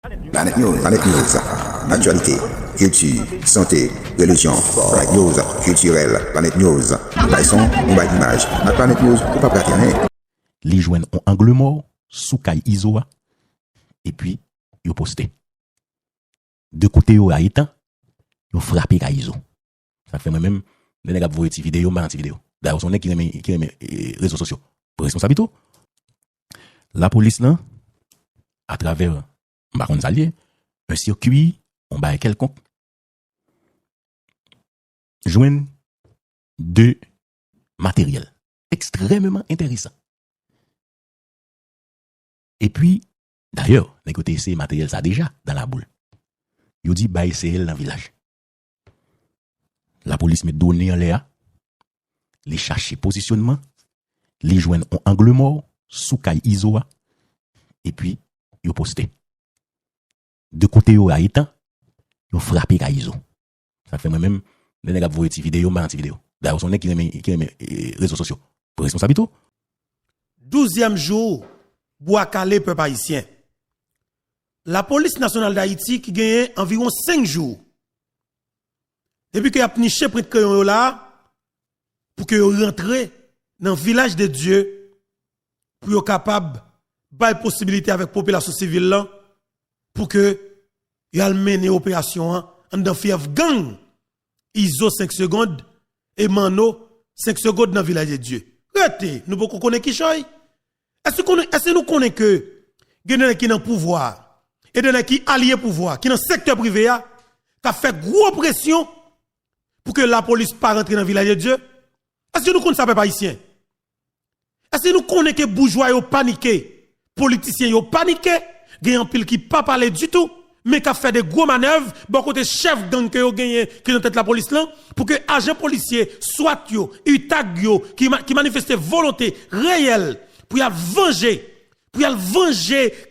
Planète News, actualité, culture, santé, religion, Planète News, culturelle, Planète News, by son, by image, la Planète News, ou pas prater rien. Les joints ont angle mort, sous caille isoa, et puis, ils posté. De côté, ils ont éteint, ils ont frappé caille iso. Ça fait moi-même, les nègres voient des vidéos, mais vidéo. D'ailleurs, on est qui aime les réseaux sociaux. Pour responsabilité, la police, là, à travers Baron Zalier, un circuit, on bat quelconque, joignent deux matériels extrêmement intéressants. Et puis, d'ailleurs, écoutez, ces matériels, ça déjà dans la boule. Ils dit, bah, c'est elle dans le village. La police met donné en l'air, les chercher positionnement, les joindre en angle mort, sous caille isoa, et puis, ils posté. De côté, ils ont éteint, ils ont frappé caille iso. Ça fait moi-même, les nègres voient des vidéos, mais vidéo. D'ailleurs, on est qui aime les réseaux sociaux. Pour responsabilité. 12e jour, bois calé peuple haïtien. La police nationale d'Haïti qui gagne environ 5 jours. Depuis que y a niché près de crayon là, pour que vous rentrez dans le village de Dieu, pour être capable de possibilité avec la population civile là, pour que y a mené opération en dans fièvre gang. ISO 5 secondes et Mano 5 secondes dans le village de Dieu. Regardez, nous pouvons connaître qui choy. Est-ce que nous connaissons que il y a qui dans pouvoir et des qui allié pouvoir, qui dans secteur privé qui a fait gros pression pour que la police pas rentre dans le village de Dieu? Est-ce que nous connaissons ça peuple haïtien? Est-ce que nous connaissons que bourgeois ont paniqué, politiciens ont paniqué, il y a un pile qui pas parlé du tout, mais qui a fait des gros manœuvres, bon côté chef gang que ont gagné qui dans tête la police là, pour que agents policiers soit yo, UTAG yo, qui manifestent volonté réelle pour y venger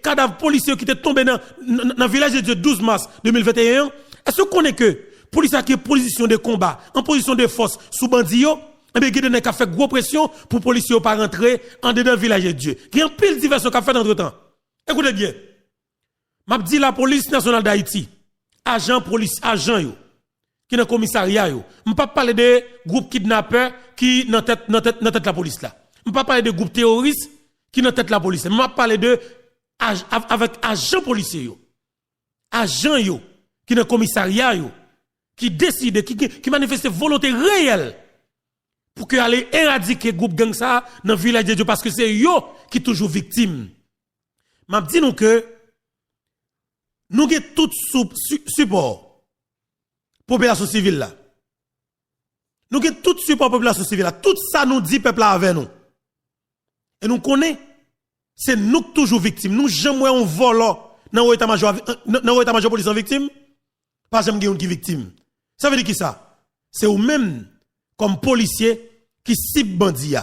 cadavre policier qui était tombé dans le village de Dieu 12 mars 2021. Est-ce qu'on connaît que policier qui est en position de combat, en position de force sous bandit yo, et bien qui a fait gros pression pour policiers pas rentrer en dedans le village de Dieu. Il y a un pile diversion qu'a fait entre temps. Écoutez bien. M'a dit la police nationale d'Haïti, agent yo, qui dans commissariat yo. M'pas parler de groupe kidnappeurs qui dans tête la police là. M'pas parler de groupe terroristes qui dans tête la police. M'a parler de avec agent policier yo. Agent yo qui dans commissariat yo, qui décide qui manifeste volonté réelle pour que aller éradiquer groupe gang ça dans le village de Dieu parce que c'est yo qui toujours victime. M'a dit nous que nous avons tout support population civile là. Nous avons tout support population civile là. Tout ça nous dit peuple là avec nous. Et nous connaissons, c'est nous toujours victimes. Nous jamais on vole dans l'état-major police en victime. Pas jamais qui est victime. Ça veut dire qui ça? C'est ou même comme policier qui cible bandit.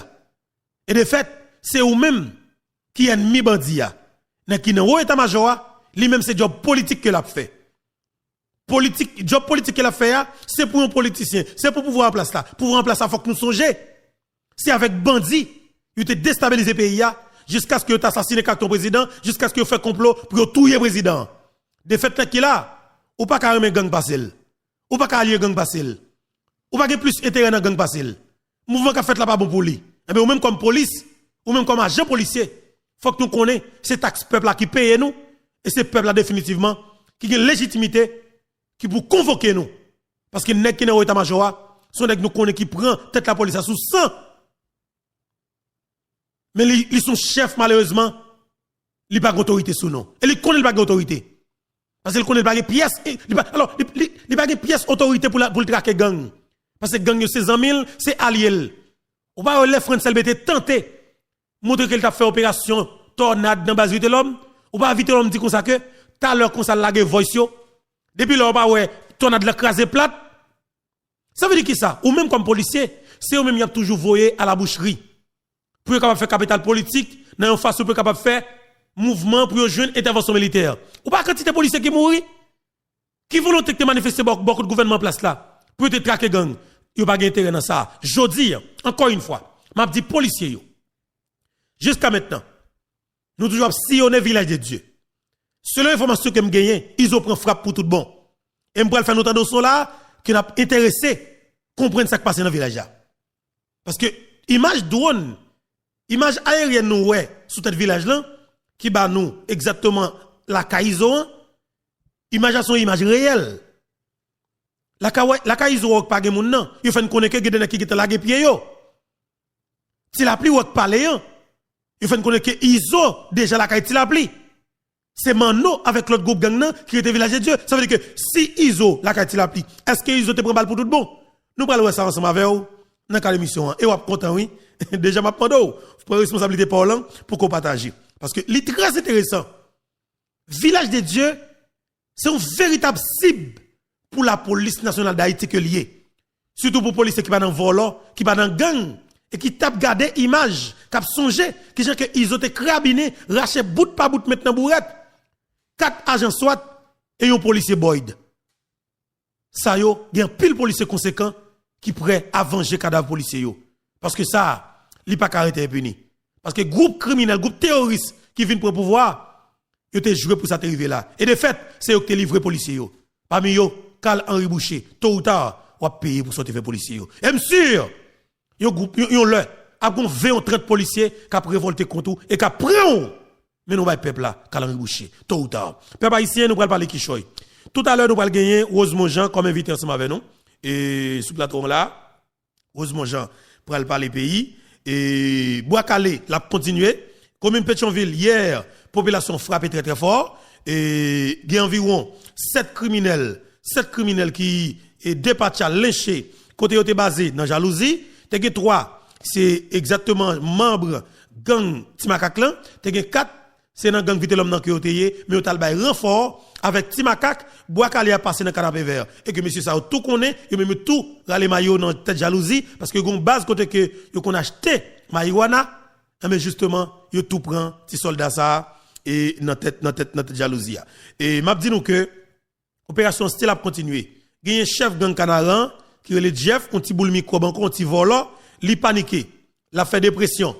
Et de fait, c'est ou même qui ennemi bandit. Mais qui dans l'état-major lui-même c'est job politique que l'a fait. Job politique que l'a fait, c'est pour un politicien, c'est pour pouvoir en place là. Pour pouvoir en place, il faut que nous songions. C'est avec bandit, il te déstabiliser le pays jusqu'à ce que tu assassines ton président, jusqu'à ce que tu fait complot pour tuer le président. De fait, là, qui là, ou pas carrément gang passel, ou pas carrément gang passel, ou pas plus intérêt dans gang passel. Mouvement qu'a fait là pas bon pour lui. Et bien, ou même comme police, ou même comme agent policier, faut que nous connaissions ces taxes peuple là qui paye nous. Et c'est peuple là définitivement qui a une légitimité qui pour convoquer nous. Parce que les nèg qui dans l'état-major sont nèg nous connaît qui prend tête la police sous 100. Mais ils sont chefs malheureusement, ils pas d'autorité sous nous. Et ils connaissent pas d'autorité. Parce qu'ils connaissent pas pièce alors ils pas pièce autorité pour le traquer gang. Parce que gang c'est 100 000, c'est allié. On va les Français était tenté montrer qu'il t'a fait opération tornade dans base de l'homme. Ou pas vite l'homme dit comme ça que t'as leur comme ça laguer voice yo. Depuis là on pas ouais tornade l'écraser plate. Ça veut dire qui ça? Ou même comme policier, c'est eux même y a toujours voyé à la boucherie. Pour capable faire capital politique, dans une face pour capable faire mouvement pour joindre intervention militaire. Ou pas quantité de policiers qui mourent qui volonté de manifester beaucoup de gouvernement place là pour te traquer gang. Yo pas intérêt dans ça. Jodi encore une fois, m'a dit policier yo. Jusqu'à maintenant nous toujours sillonner village de Dieu. Selon l'information que me gagné, ils ont pris frappe pour tout bon. Et me pral faire notre dossier là qui n'a intéressé comprendre ce qui passe dans le village là. Parce que image drone, image aérienne nous ouais sous cette village là qui bat nous exactement la Kaizo, image son image réelle. La Kaizo pas gen moun nan, il fait connaître que gen qui était la pied yo. Si la pli wak parler hein, il fait connaître que Iso déjà la Kaizo la pli. C'est Mano avec l'autre groupe gang nan qui était village de Dieu. Ça veut dire que si Iso la Kaizo la pli, est-ce que Iso te prend balle pour tout bon? Nous parlons ça ensemble avec vous dans la émission et wap content oui. Déjà m'a demandé vous prenez responsabilité parlant pour qu'on partage parce que c'est très intéressant. Village de Dieu, c'est une véritable cible pour la police nationale d'Haïti que lié. Surtout pour les policiers qui va dans volant, qui va dans gang et qui tape garder image, qui a songé, qui gens que ils ont été crabiné, raché bout par bout maintenant bourrette. 4 agents SWAT et un policier Boyd. Ça yo, il y a un pile policier conséquent qui prêt à venger cadavre policier yo. Parce que ça, il pas arrêté impuni. Parce que groupe criminel, groupe terroriste qui vient pour le pouvoir, ils ont joué pour ça arriver là. Et de fait, c'est eux qui ont livré policier yo. Parmi yo, Carl Henri Boucher, tôt ou tard, on va payer pour sortir les policiers yo. Et sûr, yon groupe yon le a gon 20 ou 30 policiers qui a révolté contre ou et qui a pris mais nous va peuple là, Carl Henri Boucher, tôt ou tard. Peuple haïtien nous va parler qui choy. Tout à l'heure nous va gagner Rosemont Jean comme invité ensemble avec nous et sous plateau là, Rosemont Jean pour aller parler pays et Bois-Calais l'a continué. Commune Pétionville hier, population frappée très très fort et il y a environ 7 criminels qui est dépatché lynché côté où basé dans jalousie. T'es 3 c'est exactement membre gang Timakak là, t'es 4 c'est dans gang vite l'homme dans qui oteye mais au talbay renfort avec Timakak Bois-Calais a passé dans canapé vert et que monsieur ça tout connaît et même tout rale maillot dans tête jalousie parce que gon base côté que yo qu'on acheté marijuana mais justement yo tout prend petit soldat ça et dans tête jalousie et m'a dit nous que opération style a continuer gagne chef gang Canaran qui est le Jeff on ti boule micro banco on ti volant li paniqué l'a fait dépression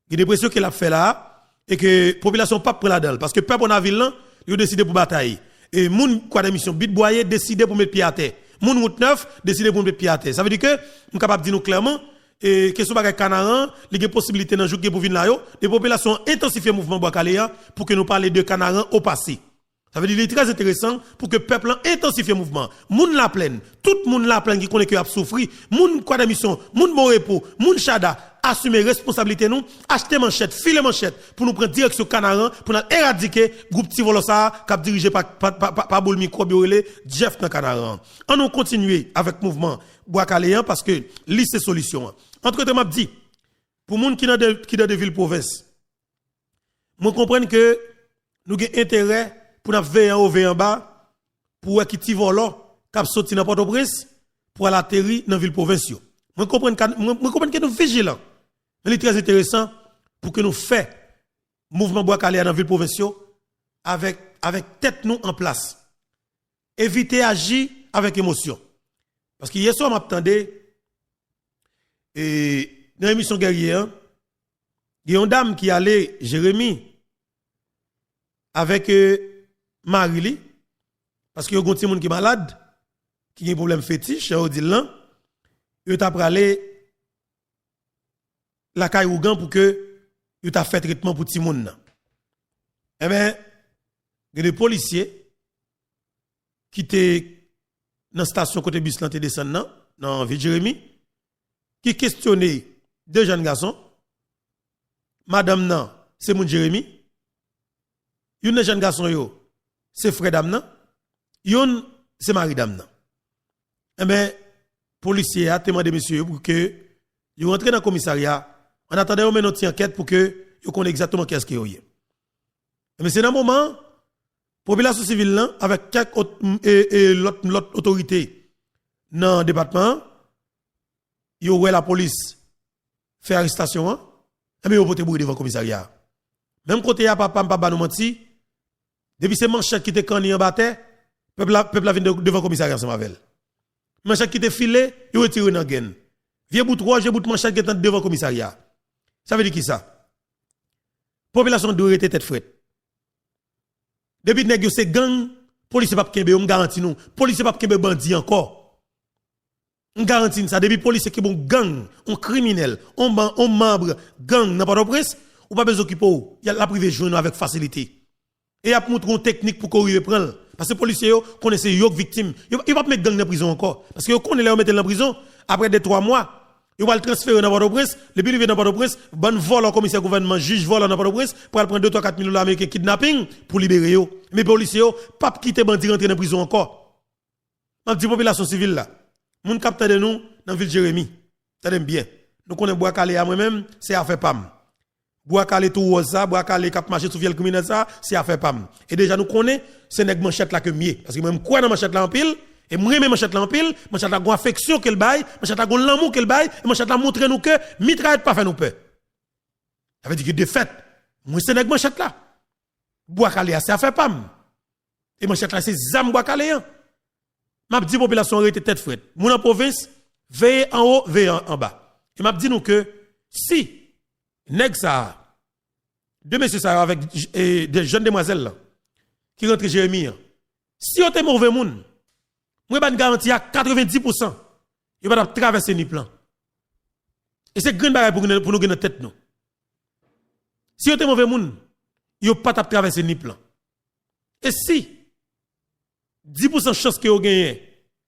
une dépression qu'il a fait là et que population pas prend la dalle parce que peuple en ville là il a décidé pour batailler et moun quoi d'émission bit boyer décidé pour mettre pied à terre moun route 9 décidé pour mettre pied à terre ça veut dire que on capable dire nous clairement et question bagay Canaran il y a possibilité dans jour pour venir là yo des populations intensifier mouvement Bois-Calais pour que nous parler de Canaran au passé. Ça veut dire qu'il est très intéressant pour que le peuple intensifie le mouvement. Moun la plaine, tout le monde la plaine qui connaît que a souffri, moun quoi d'émission, moun bon repos, moun chada, assumer responsabilité nous, acheter manchette, filer manchette pour nous prendre direction Canaran pour nous éradiquer groupe petit volosa cap dirigé par boule microbiolé Jeff dans Canaran. On nous continuer avec mouvement Bois-Calais parce que liste c'est solution. Entre temps m'a dit pour moun qui dans des villes province. Moi comprendre que nous avons intérêt pour nous veiller en haut, veiller en bas, pour qui ti volant, cap sorti dans Port-au-Prince, pour aller atterrir dans la ville provinciale. Moi comprendre que nous vigilants. Mais c'est très intéressant pour que nous fassions mouvement Bois-Calais dans la ville provinciale avec tête nous en place. Éviter agir avec émotion. Parce que hier soir m'attendais et dans l'émission guerrière, il y a une dame qui allait Jérémy avec Marili, parce qu'il y a un petit monde qui est malade, qui a un problème fétiche, on dit là, il t'a pralé la caillougan pour que il t'a fait traitement pour petit monde. Eh bien, il y a des policiers qui étaient dans la station côté bus là, descendant dans ville Jérémy, qui questionnaient deux jeunes garçons. Madame nan, c'est mon Jérémy. Une jeune garçon yo, c'est frère dame nan. Yon, c'est mari dame nan. Eh bien, policier a demandé monsieur pour que yo rentre dans le commissariat. En attendant, on met notre enquête pour que yo connaisse exactement qu'est-ce qu'il y a. Mais c'est dans le moment, population civile là, avec quelques l'autre autorité dans le département, yo ouais la police fait arrestation, hein? Et bien yo pote bouille devant le commissariat. Même côté ya papa nous menti, depuis ces manchettes qui étaient canni en bataille, peuple la vient devant le commissariat ensemble avec elle. Manchette qui étaient filé, yo retiré dans gaine. Vieux bout rouge, vieux bout manchette qui était devant le commissariat. Ça veut dire qui ça? Population doit être tête frette. Depuis nèg yo c'est gang, police pas kembe, on garantit nous. Police pas kembe bandit encore. On garantit ça depuis police qui bon gang, on criminel, on membre gang dans Port-au-Prince, ou pas besoin occuper ou. Il y a la privé joindre avec facilité. Et y a montré une technique pour qu'on prendre parce que les policiers connaissent yo victime. Ils pas mettre gang dans prison encore parce que yo connaît les mettre dans prison après 2-3 mois. Ils va le transférer dans Port-au-Prince, le puis il vient dans Port-au-Prince, bon vol au commissaire gouvernement, juge vol dans Port-au-Prince pour prendre 2-3-4 millions américains kidnapping pour libérer yo. Mais policiers pas quitter bandit rentrer dans prison encore. On dit population civile là. Moun capteur de nous dans ville Jérémy. T'aime bien. Nous connaissons Bois Calé à moi-même, c'est affaire pam. Bois Calé tout ça, Bois Calé cap marcher sous vielle criminel ça, c'est affaire pam. Et déjà nous connaissons c'est nèg manchette là que mieux parce que même quoi dans manchette là en pile et moi même manchette là en pile, manchette là gon affection qu'elle bail, manchette là gon l'amour qu'elle bail, et manchette là montrer nous que mitraille pas fait nous peur. Ça veut dire que de fait, moi c'est nèg manchette là. Bois Calé c'est affaire pam. Et manchette là c'est zam Bois Calé. M'a dit population arrêté tête frette. Moun en province, veille en haut, veille en bas. Et m'a dit nous que si nèg ça deux messieurs ça avec des jeunes demoiselles là qui rentrent Jérémy, si on est mauvais moun, moi ban garantie à 90%, il va traverser ni plan. Et c'est grande bagaille pour nous gagner tête nous. Si on est mauvais moun, il pas traverser ni plan. Et si 10% chance que vous gagnez,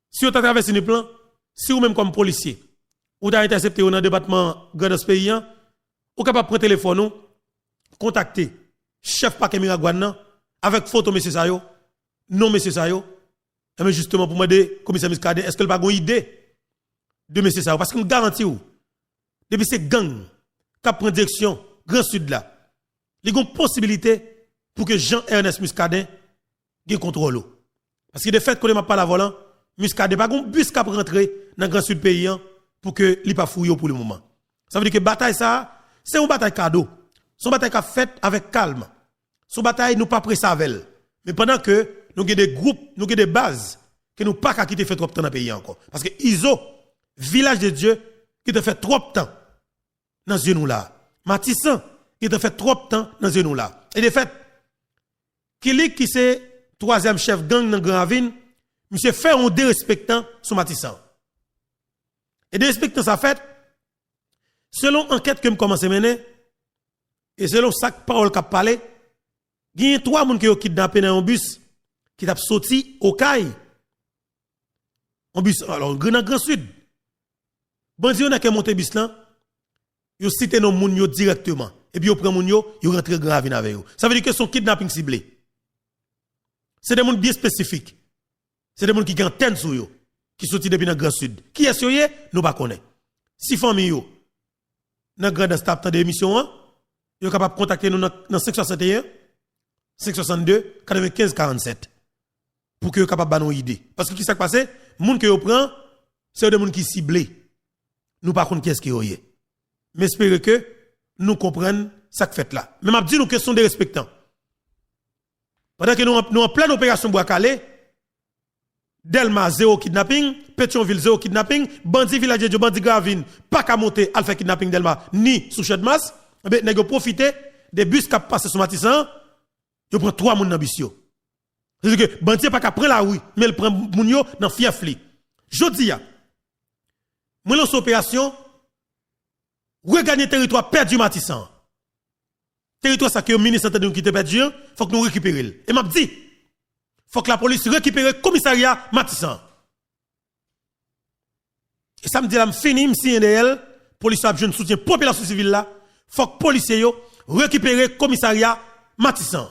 si vous avez traversé le plan, si vous même comme policier, vous avez intercepté dans le département de ce pays, vous êtes capable de prendre le téléphone, contacter chef Paquet Miragouane avec photo monsieur Sayo, non monsieur Sayo, et justement pour m'aider, commissaire Muscadet, est-ce que vous n'avez pas une idée de monsieur Sayo? Parce que je garantis, depuis ces gangs qui prennent direction, Grand Sud là, il y a une possibilité pour que Jean-Ernest Muscadet ait contrôle. Parce que de fait, quand on n'a pas la volant, Muscadet pas un bus qui rentrer dans le Grand Sud pays pour que il pas fouillé pour le moment. Ça veut dire que bataille ça, c'est une bataille cadeau. C'est une bataille qui fait avec calme. C'est une bataille nous pas pressé avec elle. Mais pendant que nous avons des groupes, nous avons des bases que nous pas quitter fait trop de temps dans le pays encore. Parce que ISO, village de Dieu, qui te fait trop de temps dans ce nous là. Matissan, qui te fait trop de temps dans ce nous là. Et de fait, qui c'est troisième chef gang dans Grand Ravine, monsieur fait un dérespectant sur Matissan. Et dérespectant ça fait, selon enquête que je commence à mener, et selon chaque parole qu'a parlé, il y a 3 personnes qui ont kidnappé dans un bus, qui ont sorti au Caille. Un bus, alors, dans Grand Sud. Bandi on a qui monté bus là, ils cité nos moun yo directement. Et puis ils prennent moun yo, ils rentrent Grand Ravine avec eux. Ça veut dire que son kidnapping ciblé. C'est des gens bien spécifiques. C'est des gens qui ont antenne sur eux, qui sont depuis le Grand Sud. Qui est sur eux, nous ne connaissons pas. Si famille yo, dans le grand staff de l'émission, vous êtes capable de contacter nous dans 561, 562, 95, 47. Pour que vous soyez capable de nous idée. Parce que qui s'est passé, les gens que vous prenez, c'est des gens qui ciblés. Nous par contre, qu'est-ce qui est. Mais espérons que nous comprenions ce que fait là. Mais je dis nous que ce sont des respectants. Pendant que nous en pleine opération Bois Calé, Delma 0 kidnapping, Pétionville 0 kidnapping, Bandi Village de Bandi Gravine, pas qu'à monter à faire kidnapping Delma, ni sous Chedmas, eh bien, nous profiter des bus qui passent sur Matissan, ils prennent 3 personnes dans bus. C'est-à-dire que Bandi pas qu'à prendre la rue, mais il prend moun dans fiefli. Jodi a, moi lance opération, regagner territoire perdu Matissan. Territoire ça que le ministre de nous qui te perdu, faut que nous récupérions. Et m'a dit, faut que la police récupère le commissariat Matissan. Et ça me dit là, fini, si elle, police a besoin de soutien population civile là, faut que policiers récupère le commissariat Matissan.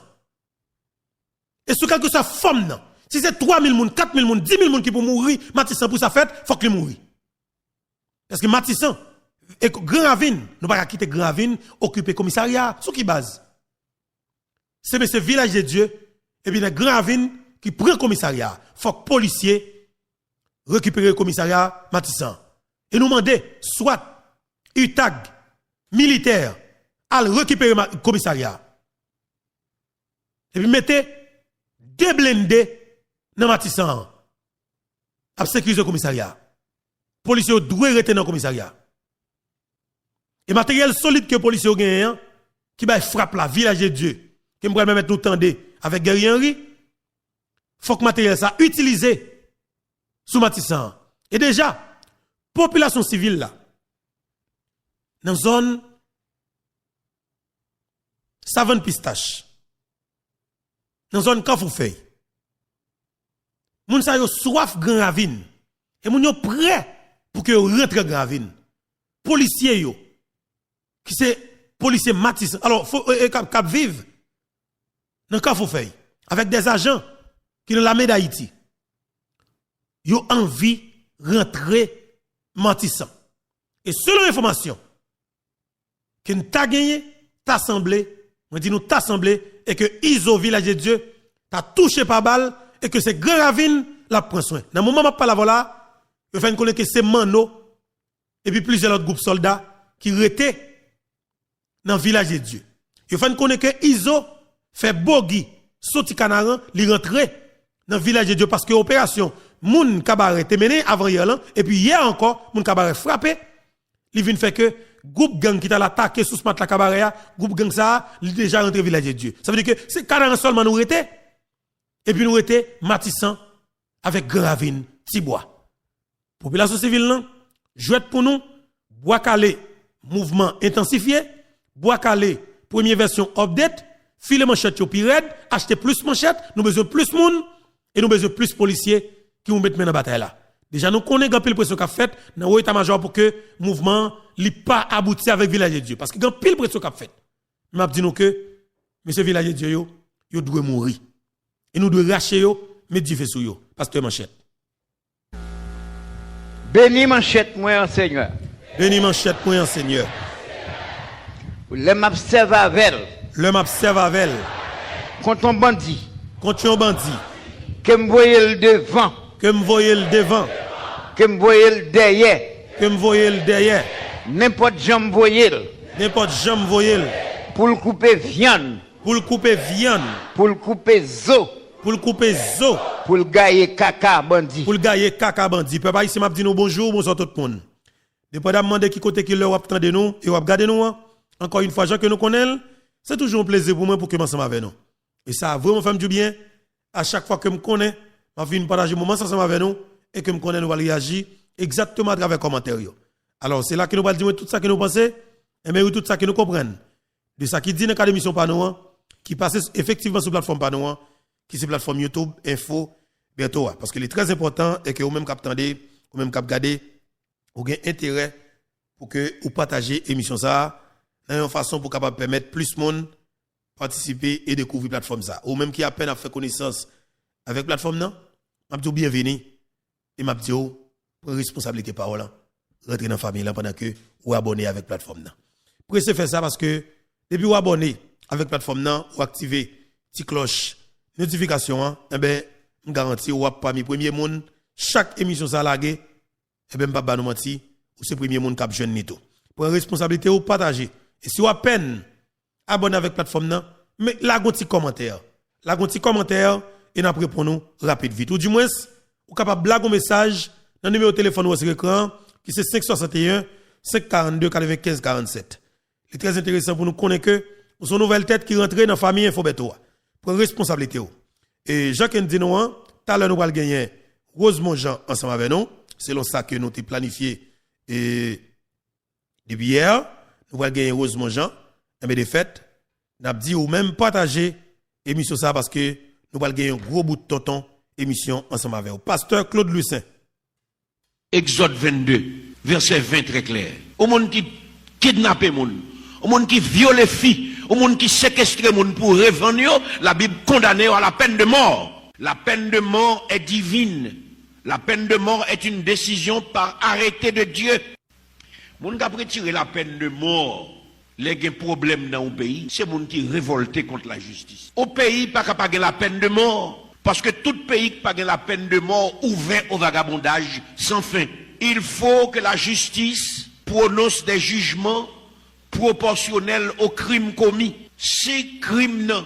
Et sous quelque soit femme non, si c'est 3 000 moun, 4 000 moun, 10 000 moun qui pour mourir, Matissan pour sa fête, faut qu'il mourir. Parce que Matissan et Grand Ravine, nous pas quitter Grand Ravine, occuper commissariat, sur qui base? C'est ce village de Dieu, et puis le Grand Ravine qui prend commissariat. Faut que policiers récupérer le commissariat Matissan. Et nous demander, soit UTAG, militaire, à récupérer le commissariat. Et puis mettez 2 blindés dans Matissan, à sécuriser le commissariat. Policiers doivent rester dans le commissariat. Et matériel solide que les policiers ont gagné, qui va frapper la village de Dieu, qui va mettre nous tendre avec Gary Henry, faut que matériel ça utilisé sous Matissan. Et déjà, population civile là, dans zone Savane Pistache, dans zone Kafoufei, moun sa yo soif Grand Ravine, et moun yo prêt pour que yo rentre Grand Ravine. Policiers yo, qui c'est policier Matissan, alors faut cap vivre dans Kafoufei, avec des agents qui sont l'armée d'Haïti. Yo envie rentrer Matissan. Et selon l'information que nous avons gagné, t'as semblé, on dit nous t'as semblé, et que Iso, village de Dieu, t'as touché par balle, et que c'est Grand Ravine la prend soin. Dans le moment où je parle là, je fais connaître que c'est Mano, et puis plusieurs autres groupes soldats qui étaient dans le village de Dieu. Je fais connaître que Iso fait bogi, sorti canaran, li rentrer dans le village de Dieu, parce que l'opération, moun kabaret te mené avant hier là, et puis hier encore, moun kabaret frappé, li vient faire que groupe gang qui t'a attaqué sous ce mat la cabaret, groupe gang ça, il déjà rentré village de Dieu. Ça veut dire que c'est canaran seulement nous était, et puis nous était Matissan avec Grand Ravine, Tibois. Population civile là, jouette pour nous, bois calé, mouvement intensifié, bois calé, première version update, filer manchette yo pi red, acheter plus manchette, nous besoin plus moun, et nous besoin plus policiers qui nous mettent dans la bataille là. Déjà, nous connaissons grand pile pression qu'a fait dans l'état major pour que le mouvement n'ait pas abouti avec Village de Dieu. Parce que grand pile pression qu'a fait. M'a dit nous que, monsieur Village de Dieu, yo doit mourir. Et nous devons racher yo, mettre du feu sur yo. Pasteur Manchette. Béni Manchette, moi, Seigneur. Béni Manchette, moi, Seigneur. L'homme observe avec. L'homme observe avec. Contre un bandit. Contre un bandit. Que me voyez le devant. Que me voyez le devant. Que me voyez le derrière. Que me voyez le derrière. N'importe jambe voyez. N'importe jambe voyez. Pour le couper viande. Pour le couper viande. Pour le couper zo. Pour le couper zo. Pour le gailler caca bandit. Pour le gailler caca bandit. Papa ici m'a dit nous bonjour, bonsoir tout le monde. Depuis d'a demander qui côté qui leur attendez nous et va regarder nous. Encore une fois, Jean que nous connaissons, c'est toujours un plaisir pour moi pour que m'ensemble avec nous. Et ça a vraiment fait du bien. À chaque fois que me connais, je viens partager un moment ensemble avec nous et que me connais nous va réagir exactement à travers les commentaires. Alors c'est là que nous allons dire tout ça que nous pensons et mais tout ça que nous comprenons. De ça qui dit dans la émission par nous, qui passe effectivement sur la plateforme par nous, qui c'est plateforme YouTube, info, bientôt. Parce que le très important est que vous même attendez, vous même regardez, vous avez intérêt pour que vous partagez l'émission ça, d'une façon pour capable permettre plus de monde participer et découvrir la plateforme ça. Ou même qui a peine à faire connaissance avec la plateforme non, m'a dit bienvenue et m'a dit prendre responsabilité parole, rentrer dans la famille là pendant que vous abonnez avec la plateforme là. Pressez faire ça parce que depuis vous abonnez avec la plateforme là, ou activer petite cloche notification, eh ben me garantis ou parmi premier monde chaque émission ça lagué, eh ben pas nous mentir, ou c'est premier monde cap jeune nito. Prendre responsabilité ou partager. Et si vous avez peine abonné avec la plateforme là, mais la petit commentaire. La petit commentaire et nous répondons nous rapide vite. Ou du moins, vous capable blaguer un message dans le numéro de téléphone ou sur l'écran qui c'est 561 542 95 47. C'est très intéressant pour nous connaître que nous sommes une nouvelle tête qui rentre dans la famille Infobeto. Prendre responsabilité. Et Jacques dit nous, tout à l'heure nous allons gagner Rosemont Jean ensemble avec nous. Selon ça que nous avons planifié et depuis hier, nous allons gagner Rosemont Jean. Et bien de fait, nous avons dit ou même partager l'émission ça parce que nous allons gagner un gros bout de tonton émission ensemble avec vous. Pasteur Claude Lucin. Exode 22, verset 20 très clair. Au monde qui kidnappe les gens, au monde qui viole les filles, au monde qui séquestre les gens pour revendre, la Bible condamne à la peine de mort. La peine de mort est divine. La peine de mort est une décision par arrêté de Dieu. Les gens qui retirer la peine de mort, les problèmes dans le pays, c'est les gens qui révoltent contre la justice. Au pays, pas capable de la peine de mort. Parce que tout pays qui n'a pas la peine de mort ouvert au vagabondage sans fin. Il faut que la justice prononce des jugements proportionnels aux crimes commis. Si crime n'a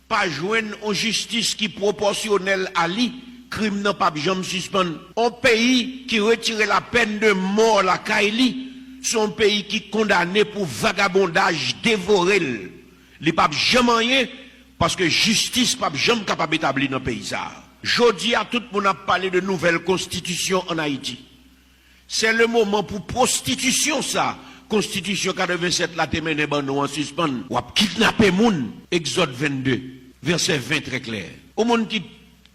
pas joindre en justice qui proportionnelle à lui, crime n'a pas jamais suspendre. Un pays qui retire la peine de mort la Kaili, c'est un pays qui condamné pour vagabondage dévoré. Les papes jamais rien Parce que justice pas jamais capable d'établir dans le pays ça. Jodi à tout le monde a parlé de nouvelle constitution en Haïti. C'est le moment pour prostitution ça. Constitution 87 la te mène ban nous en suspend. Ou a kidnapper moun. Exode 22 verset 20 très clair. Au monde qui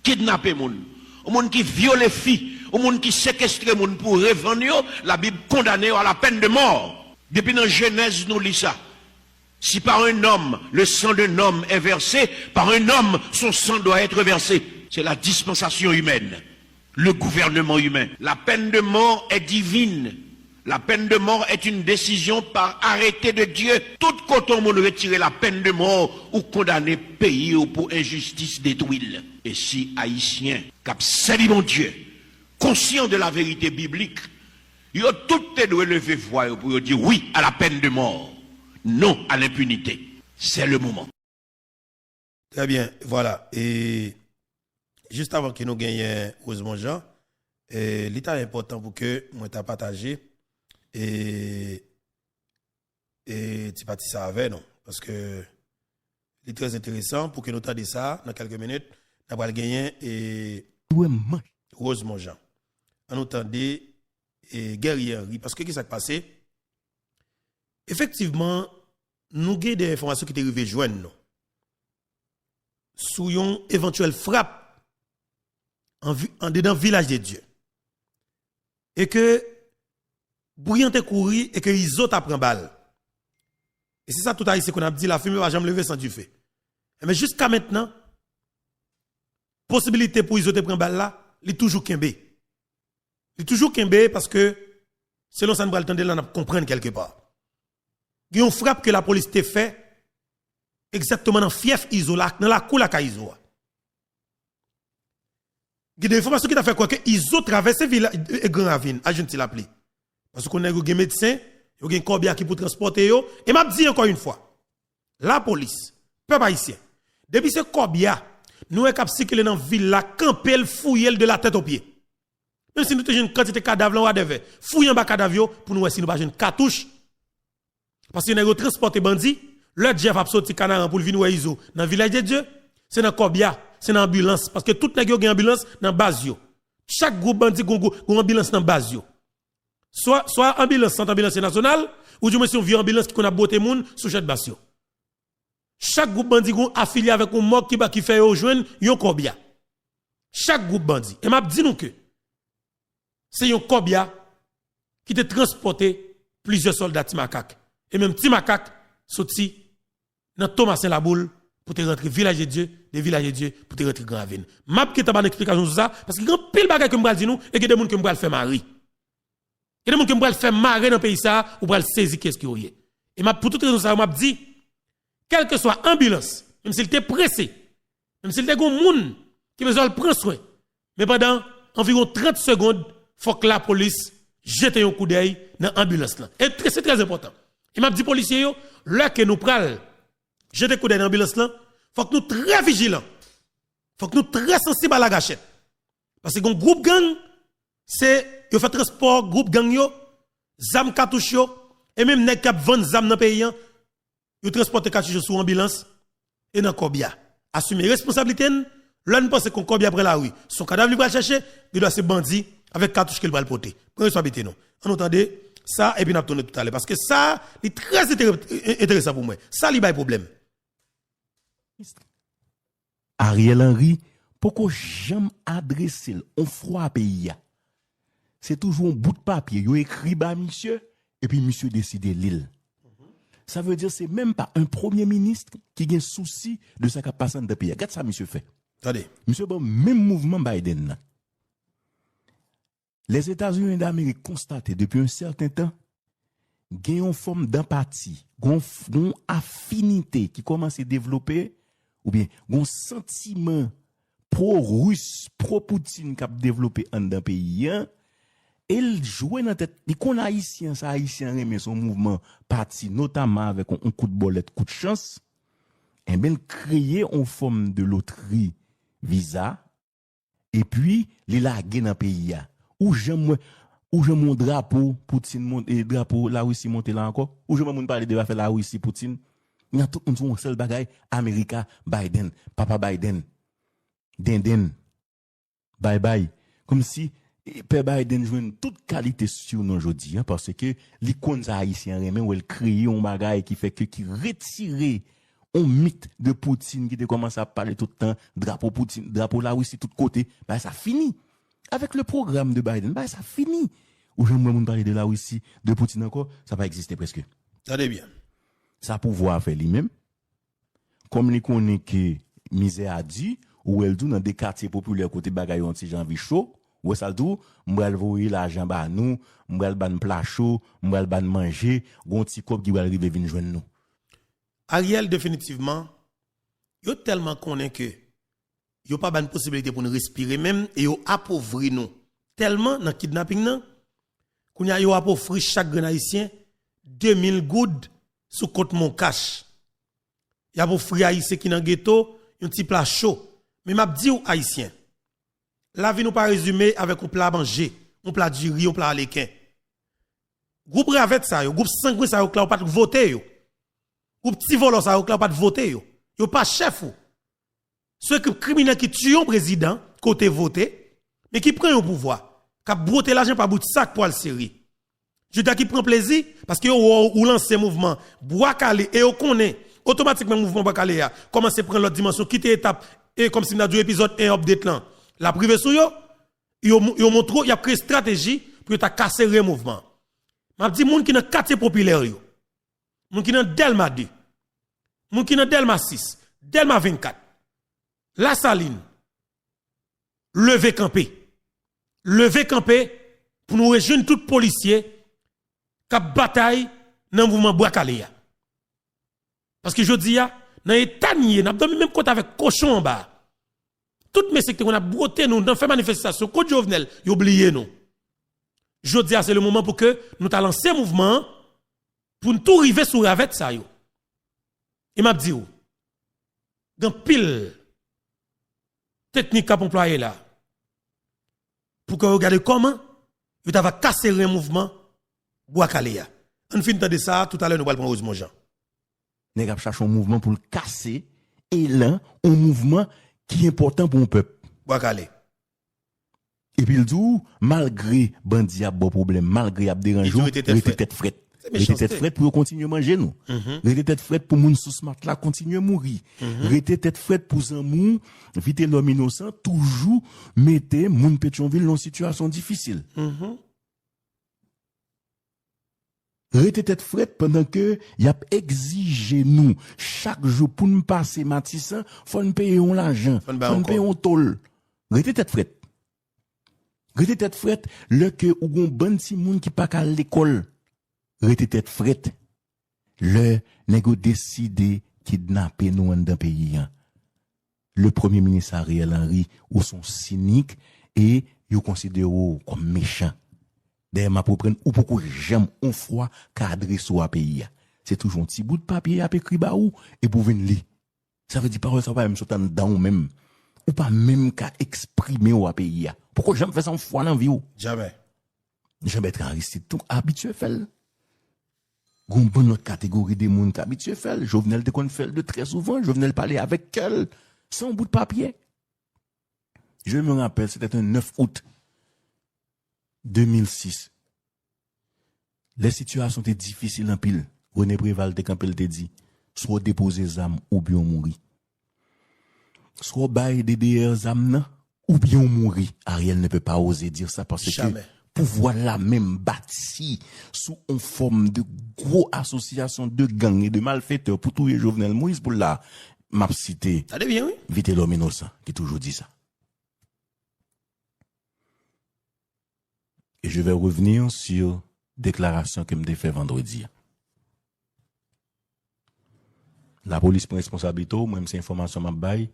kidnapper moun, au monde qui viole filles, au monde qui séquestre moun pour revendre, la Bible condamne à la peine de mort. Depuis dans Genèse nous lit ça. Si par un homme, le sang d'un homme est versé, par un homme, son sang doit être versé. C'est la dispensation humaine, le gouvernement humain. La peine de mort est divine. La peine de mort est une décision par arrêté de Dieu. Tout quand on retirer la peine de mort ou condamner pays ou pour injustice détruite. Et si Haïtiens, cap salut mon Dieu, conscient de la vérité biblique, ils ont tout levé voix pour dire oui à la peine de mort, non à l'impunité. C'est le moment. Très bien, voilà. Et juste avant que nous gagnions Rosemont Jean, l'état est important pour que moi t'ai partagé et tu partis ça avec non parce que c'est très intéressant pour que nous t'aidions ça dans quelques minutes. Nous allons gagner et Rosemont Jean. On entendait et Guerrier Henry parce que qu'est-ce qui s'est passé? Effectivement, nous avons des informations qui sont arrivées joindre nous sous une éventuelle frappe en dedans village de Dieu. Et que Bouillant est couru et que Iso t'a pris balle. Et c'est ça tout à l'heure qu'on a dit la fumée va jamais lever sans du feu. Mais jusqu'à maintenant, possibilité pour Iso te prendre balle là, il est toujours kembe. Il est toujours kembe parce que selon ça nous va le temps de là on comprendre quelque part. Il y a une frappe que la police t'a fait exactement dans fief Iso là, dans la cour la Iso. Il y a des informations qui t'a fait quoi que Iso traverse village Grand Ravine, à Junti l'appli. Parce qu'on a un médecin, il y a un corbia qui pour transporter yo et m'a dit encore une fois, la police, peuple haïtien, depuis ce corbia, nous est capable circuler dans ville la camper le fouiller de la tête aux pieds. Même si nous avons une quantité de cadavres là devait fouiller en bas cadavre pour nous voir si nous pas une cartouche. Parce que nous avons transporté bandit, le Jeff a sorti canard pour venir voir Iso dans le village de Dieu, c'est dans corbia, c'est dans ambulance parce que tout nèg yo gen ambulance dans base yo. Chaque groupe bandit gon ambulance dans base yo. Soit ambulance, centre ambulance nationale, ou du moins si on vit ambulance qui qu'on a boté moun sous jet basio. Chaque groupe bandit gon affilié avec un mort qui fait yo joindre yon corbia. Chaque groupe bandit. Et m'a dit nous que c'est yon corbia qui te transporté plusieurs soldats Timakak. Et même Timakak sorti dans Thomasin la boule pour te rentrer village de Dieu, des villages de Dieu pour te rentrer Grand Ravine. M'a qui t'a pas explication sur ça parce qu'il y a pile bagay que m'bral di nous et que des moun que m'bral faire mari. Il y a des gens qui veulent faire marrer dans le pays ça ou veulent saisir qu'est-ce qu'il y a. Et pour toute raison ça m'a dit quelle que soit ambulance, même s'il était pressé, même s'il était un monde qui besoin de prendre soin, mais pendant environ 30 secondes, faut que la police jette un coup d'œil dans l'ambulance là. Et c'est très important. Il m'a dit policiers yo, là que nous pral jeter un coup d'œil dans l'ambulance là, faut que nous très vigilants. Faut que nous très sensibles à la gâchette. Parce que un groupe gang c'est yo fait transport groupe gang yo zam cartouche yo et même nèg k'ap vendre zam dans pays yo transporter cartouche sous ambulance et dans corbia assumer responsabilité l'on pense qu'on corbia après la rue son cadavre il va chercher il doit se bandit avec cartouche qu'il va le porter prenez responsabilité non on entendez ça et puis n'a tourner tout à l'heure parce que ça est très intéressant pour moi ça li bay problème. Ariel Henry pourquoi jamais adresser on froid pays. C'est toujours un bout de papier. Yo écrit bas monsieur, et puis monsieur décide l'île. Ça veut dire c'est même pas un premier ministre qui a un souci de ce qui passe dans le pays. Regarde ça, monsieur fait. Attendez. Monsieur, bon, même mouvement Biden. Les États-Unis d'Amérique constatent depuis un certain temps qu'il y a une forme d'empathie, une affinité qui commence à développer, ou bien un sentiment pro-russe, pro-Poutine qui a développé dans le pays. Il joue dans tête, il connaît haïtien, ça haïtien remet son mouvement parti, notamment avec un coup de bolette, coup de chance, et bien créer une forme de loterie visa, et puis, il a gagné dans le pays. Où j'aime mon drapeau, Poutine monte, et drapeau, la Russie monte là encore, où j'aime mon parler de faire la Russie, Poutine, Il y a tout le monde seul bagaille, America, Biden, Papa Biden, Denden, bye bye. Comme si, Père Biden joue toute qualité sur nous aujourd'hui, parce que l'icône haïtien remet ou elle crée un bagaille qui fait que, qui retire un mythe de Poutine qui te commence à parler tout le temps, drapeau Poutine, drapeau là aussi, tout côté, bah, ça finit. Avec le programme de Biden, bah, ça finit. Ou j'aimerais parler de là aussi, de Poutine encore, ça va exister presque. Attendez bien. Ça pouvoir faire lui-même. Comme les connaît que misère a dit, ou elle dit dans des quartiers populaires côté bagaille anti gens vie chaud, ou ça dit, m'bral voyer l'argent ba nous, m'bral ban plat chaud, m'bral ban manger, gon petit cop qui va arriver venir joindre nous. Ariel définitivement, yo tellement connaît que yo pas ban possibilité pour nous respirer même et yo appauvri nous. Tellement dans kidnapping nan, kounya yo appauvri chaque grand haïtien 2000 goudes sous côte mon cash. Y a pour frère haïtien qui dans ghetto, un petit plat chaud. Mais m'a dit aux haïtien, la vie nous pas résumé avec un plat à manger, un plat du riz, un plat à l'équin. Groupe avec ça yo, groupe sanguin ça yo là pas voter yo. Groupe petit volant ça yo là pas voter yo. Yo pas chef ou. Ceux qui criminels qui tuent un président côté voter, mais qui prend au pouvoir, qui broter l'argent par bout de sac pour le série. Je dis qui prend plaisir parce que ou lance mouvement bois calé et on connaît automatiquement mouvement bois calé a commence à prendre l'autre dimension quitter étape et comme si on a du épisode 1 update là la privé sou yo montre y a pris stratégie pour ta casser le mouvement. M'a dit moun qui dans quartier populaire yo, moun qui dans Delma 2, moun qui dans Delma 6, Delma 24, La Saline, lever camper pour nous rejoindre tout policier qui bataille dans le mouvement bois calé. Parce que je dis, dans l'état nié, n'a dormi même côté avec cochon en bas. Toutes mes secteurs, on a broté nous, dans fait manifestation, côté Jovenel, y oublié nous. Je dis, c'est le moment pour que nous allons lancer un mouvement pour nous tout arriver sur avec ça. Et m'a dit, dans pile technique qu'a employé là, pour que vous regardez comment vous avez cassé le mouvement bois calé. On finit de ça, tout à l'heure nous allons prendre Rosemont Jean. Nous avons cherché un mouvement pour le casser, et là, un mouvement qui est important pour un peuple. Bois calé. Et puis, il dit, malgré bandit a bon problème, malgré a dérangé, il était tête frette. Il était tête frette pour continuer à manger nous. Il était tête frette pour moun sous smart là continuer à mourir. Il était tête frette pour zamou, vite l'homme innocent, toujours mettez moun Pétionville dans une situation difficile. Il était tête frette pendant que y a exigé nous chaque jour pour nous passer Matissan, faut nous payer l'argent, faut nous payer un toll. Il était tête frette. Rete tête frette, le que ou gon bon ti moun qui pas à l'école. Rete tête frette. Le négo décidé kidnapper nous dans pays. Le premier ministre Ariel Henry ou sont cyniques et yo considère comme méchant. D'ailleurs m'a pour prendre ou beaucoup j'aime on froid cadrer sur pays. C'est toujours un petit bout de papier à écrit ba ou et pour venir li. Ça veut dire parole ça pas même sauter dans même ou pas même qu'à exprimer au pays. Pourquoi j'aime faire ça en foi dans vie ou? Jamais. J'aime être Aristide tout habitué fait. Gon bonne autre catégorie de monde habitué fait. Jovenel de kon fait de très souvent, Jovenel parler avec elle sans bout de papier. Je me rappelle, c'était un 9 août 2006. Les situations étaient difficiles en pile. René Préval de Campbell te dit, soit déposer zam ou bien mourir. Soit bail DDR zam ou bien mourir. Ariel ne peut pas oser dire ça parce Jamais. que pouvoir la même bâti sous une forme de gros association de gangs et de malfaiteurs pour tout Jovenel Moïse pour la m'a cité. Allez bien, oui. Vite l'homme innocent qui toujours dit ça. Et je vais revenir sur déclaration que me fait vendredi. La police prend responsabilité, moi c'est information m'a bail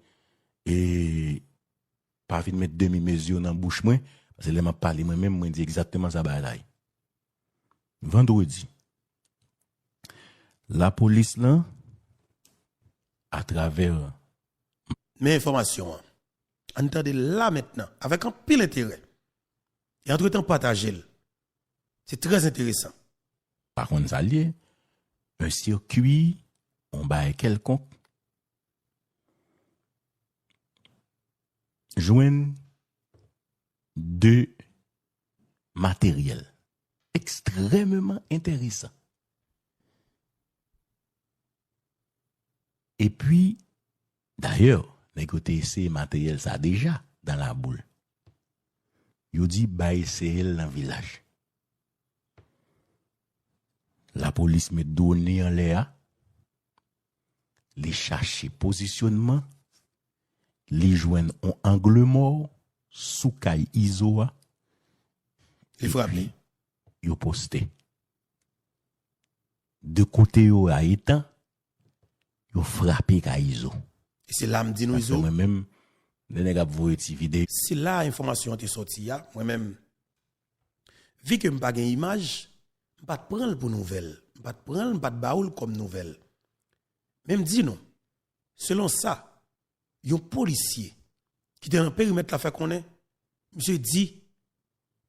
et pas vite mettre demi-mesure dans bouche moi parce que les m'a parlé moi-même moi dit exactement ça bail là. Vendredi. La police là à travers mes informations. Entendez là maintenant avec un pile intérêt. Et entre-temps partagez-le. C'est très intéressant. Par contre ça lié un circuit on bail quelconque, joignent deux matériels extrêmement intéressants. Et puis, d'ailleurs, écoutez, ces matériels, ça déjà dans la boule. Yo dit, bail c'est dans le village. La police met donné en l'air, les chercher positionnement, les joindre en angle mort, sous caille isoa. Il faut appeler. Yo posté. De côté yo a étant, yo frappé caille iso. Et c'est là me dit nous iso. Moi-même, les nèg ap voye ti vidéo. Si là information est sortie ya, moi-même vu que m'pas gen image, m'pas prendre pour nouvelle, m'pas prendre, m'pas baoul comme nouvelle. Même dit non. Selon ça, yon policier qui était dans le périmètre la fait connaît, monsieur dit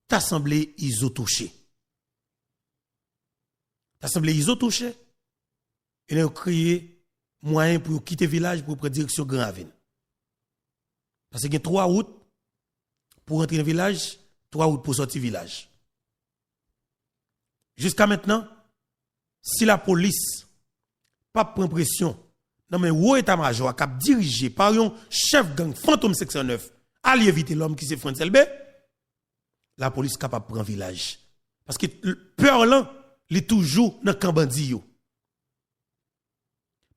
t'as semblé iso touché. T'as semblé iso touché. Il a créé moyen pour quitter le village pour prendre direction Grand Ravine. Parce qu'il y a 3 routes pour entrer dans le village, 3 routes pour sortir du village. Jusqu'à maintenant, si la police pas prend pression, non mais où état-major cap dirigé par un chef gang fantôme 609, aller éviter l'homme qui c'est François LB, la police capable de prendre village. Parce que peur là, il est toujours dans le camp bandit yo.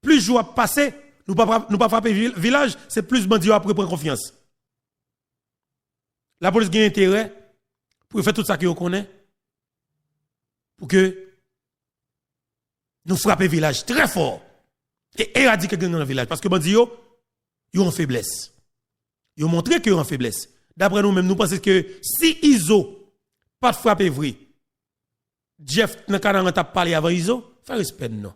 Plus jours passé, nous pas frapper village, c'est plus bandit après prendre confiance. La police a intérêt pour faire tout ça qu'on connaît pour que nous frapper village très fort et éradiquer gang dans le village parce que bandit yo en faiblesse. Yo montré que yo en faiblesse. D'après nous même nous pensons que si Iso pas de frapper vrai, Jeff dans cadre t'a parlé avant Iso, fait respect non.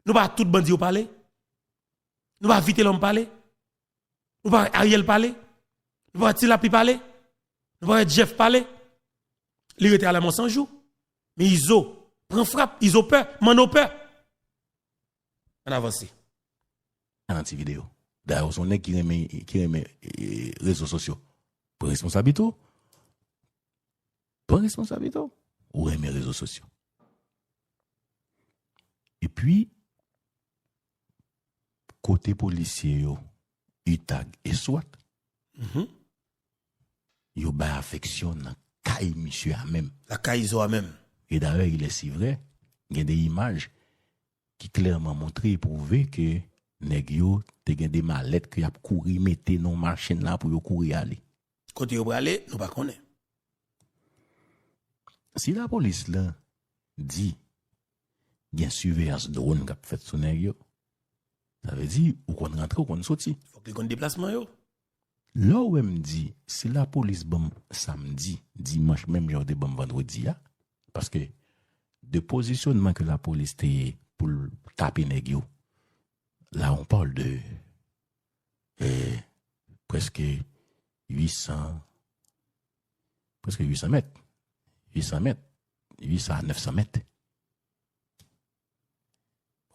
Nous pas tout bandit parler. Nous pas vite l'homme parler. Nous pas Ariel parler. Nous pas Tilapi parler. Nous pas Jeff parler. Il était à la mort sans jour. Mais Iso prend frappe, Iso peur, mano peur. On avance. Dans cette vidéo. D'ailleurs, son nèg qui remet réseaux sociaux. Pour responsabilité. Pour responsabilité. Ou remet réseaux sociaux. Et puis, côté policier, UTAG et SWAT, yo ba affection dans caille monsieur a même. La caille a même. Et d'ailleurs, il est si vrai, il y a des images qui clairement montrent et prouvent que nèg yo te gen des mallettes qui a couru mettre non machine là pour yo courir aller. Côté yo aller, nous pas connaît. Si la police là dit il y a surveillance drone qui a fait son nèg yo, ça veut dire ou qu'on rentre ou qu'on sorti. Faut qu'il y ait un déplacement yo. Là où me dit si la police bon samedi, dimanche même jour de bon vendredi là parce que de positionnement que la police était pour taper nèg yo. Là on parle de presque 800 mètres. 800 à 900 mètres.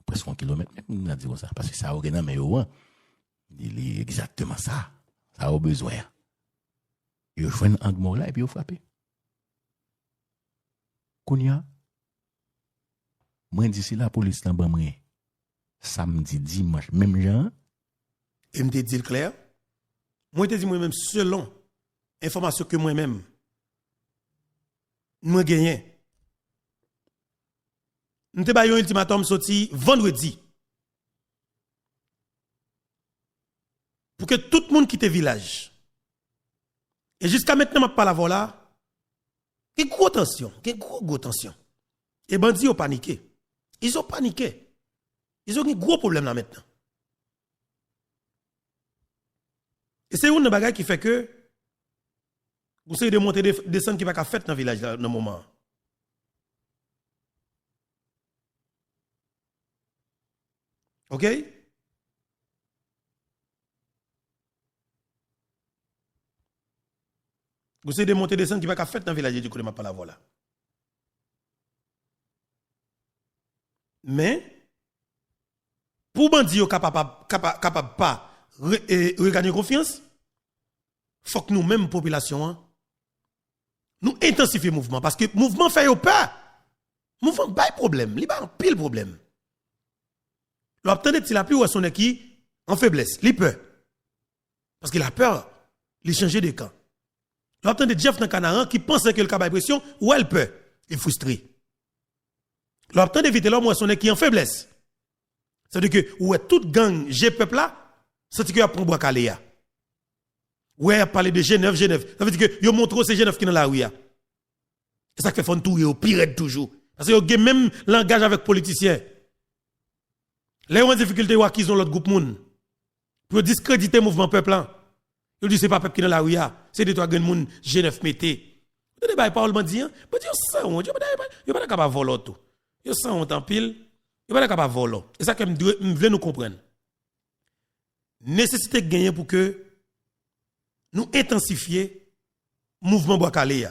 Presque 1 kilomètre, même, on a dit ça. Parce que ça a rien, mais il est exactement ça. Ça a besoin. Il faut un angle mort là et puis il frappe. Kounia, moi, d'ici la police, là, samedi, dimanche, même genre. Et me dit clair. Moi, te dis moi-même, selon information que moi-même, moi gagné. Nous avons un ultimatum sorti vendredi. Pour que tout le monde quitte le village. Et jusqu'à maintenant, je parle avant là. Il y a gros tension. Gros tension. Et bandits ont paniqué. Ils ont paniqué. Ils ont un gros problème là maintenant. Et c'est une bagaille qui fait que vous essayez de monter des scènes qui ne va pas faire dans le village dans le moment. OK? Vous essayez de monter des scènes qui ne va pas faire dans le village du coup de ma parole voilà. Mais pour bandi yo capable pas regagner confiance, faut que nous-mêmes, population, hein, nous intensifions le mouvement. Parce que le mouvement fait peur. Le mouvement pas de problème. Il n'y a pas pile problème. L'obtenir de la pluie ou son qui en faiblesse. Il peur. Parce qu'il a peur. Il change de camp. L'obtenir de Jeff dans Canaran qui pense que le cas de pression ou elle peur. Il est frustré. L'obtenir d'éviter l'homme ou son qui en faiblesse. C'est-à-dire que où est toute gang G-peuple là, c'est que y a pris bois caléa. Ouais, parler de Genève. Ça veut dire que yo montre c'est Genève qui dans la rue. C'est ça qui fait fond tout yo pire toujours. Parce que yo gen même langage avec politiciens. Les ont difficulté ou qu'ils ont l'autre groupe moun. Pour discréditer mouvement peuple là. Yo dit c'est pas peuple qui dans la rue, c'est des trois grand moun Genève mété. Vous avez parole bandi hein, pas dire ça on, yo pas capable voler tout. Yo ça on en pile, yo pas capable voler. Et ça que me veut nous comprendre. Nécessité de gagner pour que nous intensifier mouvement Bois-Calais.